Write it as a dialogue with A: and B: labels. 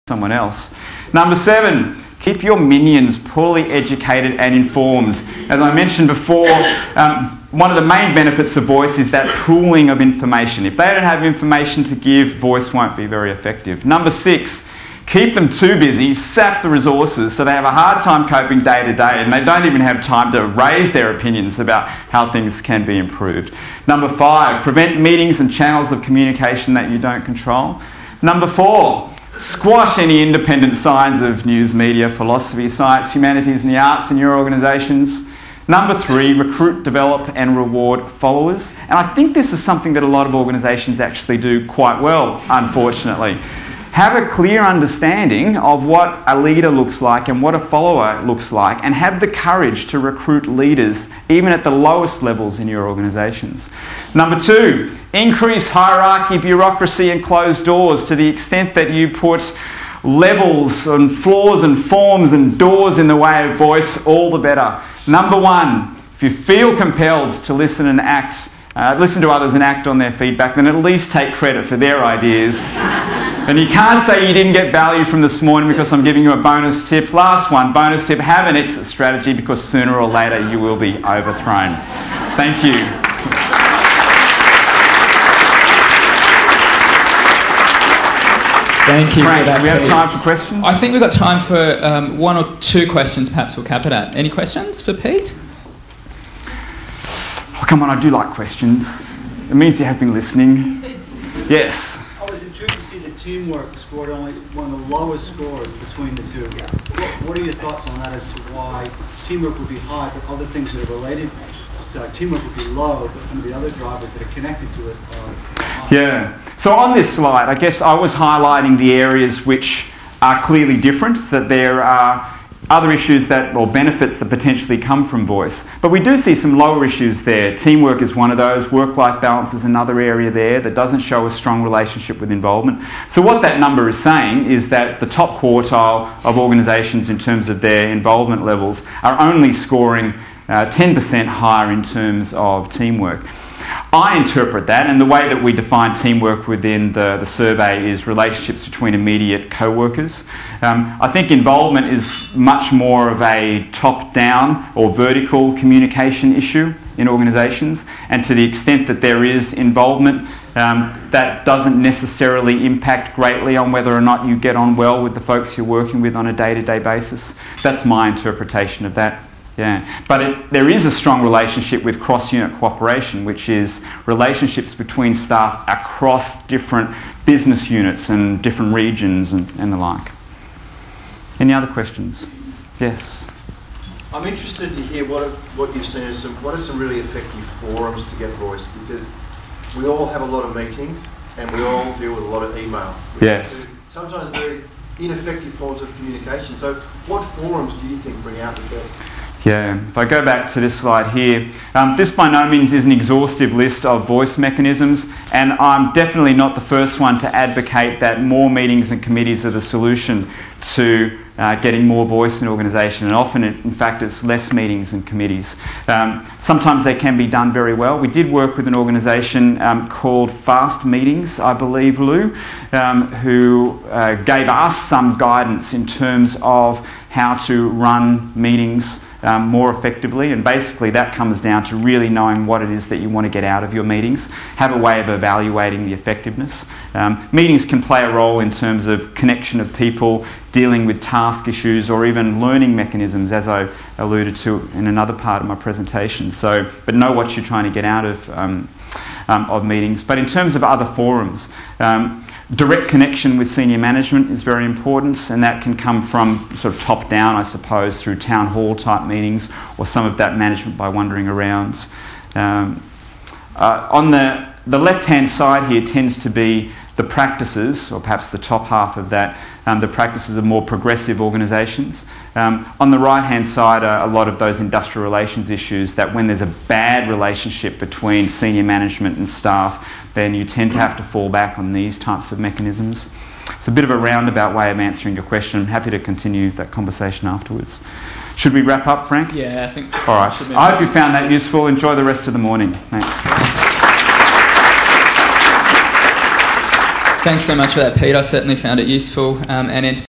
A: someone else. Number 7, keep your minions poorly educated and informed. As I mentioned before, one of the main benefits of voice is that pooling of information. If they don't have information to give, voice won't be very effective. Number 6, keep them too busy, sap the resources so they have a hard time coping day to day and they don't even have time to raise their opinions about how things can be improved. Number 5, prevent meetings and channels of communication that you don't control. Number 4, squash any independent signs of news media, philosophy, science, humanities and the arts in your organisations. Number 3, recruit, develop and reward followers. And I think this is something that a lot of organisations actually do quite well, unfortunately. Have a clear understanding of what a leader looks like and what a follower looks like, and have the courage to recruit leaders even at the lowest levels in your organisations. Number 2, increase hierarchy, bureaucracy and closed doors to the extent that you put levels and floors and forms and doors in the way of voice, all the better. Number 1, if you feel compelled to listen to others and act on their feedback, then at least take credit for their ideas. And you can't say you didn't get value from this morning because I'm giving you a bonus tip. Last one, bonus tip, have an exit strategy because sooner or later you will be overthrown. Thank you.
B: Thank you.
A: Frank, do we have time for questions?
B: I think we've got time for 1 or 2 questions, perhaps we'll cap it at. Any questions for Pete?
A: Oh, come on, I do like questions. It means you have been listening. Yes.
C: I was intrigued to see that teamwork scored only one of the lowest scores between the two. What are your thoughts on that as to why teamwork would be high, but other things that are related, so teamwork would be low, but some of the other drivers that are connected to it are high?
A: Yeah. So on this slide, I guess I was highlighting the areas which are clearly different, that there are other issues or benefits that potentially come from voice. But we do see some lower issues there. Teamwork is one of those. Work-life balance is another area there that doesn't show a strong relationship with involvement. So what that number is saying is that the top quartile of organisations in terms of their involvement levels are only scoring 10% higher in terms of teamwork. I interpret that, and the way that we define teamwork within the survey is relationships between immediate co-workers. I think involvement is much more of a top-down or vertical communication issue in organisations, and to the extent that there is involvement, that doesn't necessarily impact greatly on whether or not you get on well with the folks you're working with on a day-to-day basis. That's my interpretation of that. Yeah, but there is a strong relationship with cross-unit cooperation, which is relationships between staff across different business units and different regions and the like. Any other questions? Yes.
D: I'm interested to hear what you've seen as what are some really effective forums to get voice, because we all have a lot of meetings and we all deal with a lot of email.
A: Yes.
D: Sometimes very ineffective forms of communication. So what forums do you think bring out the best?
A: Yeah, if I go back to this slide here, this by no means is an exhaustive list of voice mechanisms, and I'm definitely not the first one to advocate that more meetings and committees are the solution to getting more voice in organisation, and often, in fact, it's less meetings and committees. Sometimes they can be done very well. We did work with an organisation called Fast Meetings, I believe, Lou, who gave us some guidance in terms of how to run meetings more effectively, and basically that comes down to really knowing what it is that you want to get out of your meetings, have a way of evaluating the effectiveness. Meetings can play a role in terms of connection of people, dealing with task issues, or even learning mechanisms, as I alluded to in another part of my presentation. So, but know what you're trying to get out of meetings. But in terms of other forums, direct connection with senior management is very important, and that can come from sort of top down, I suppose, through town hall type meetings, or some of that management by wandering around. On the left hand side here tends to be the practices, or perhaps the top half of that, the practices of more progressive organisations. On the right hand side are a lot of those industrial relations issues that when there's a bad relationship between senior management and staff, then you tend to have to fall back on these types of mechanisms. It's a bit of a roundabout way of answering your question. I'm happy to continue that conversation afterwards. Should we wrap up, Frank?
B: Yeah, I think.
A: All right. I hope you found that useful. Enjoy the rest of the morning. Thanks.
B: Thanks so much for that, Pete. I certainly found it useful and entertaining.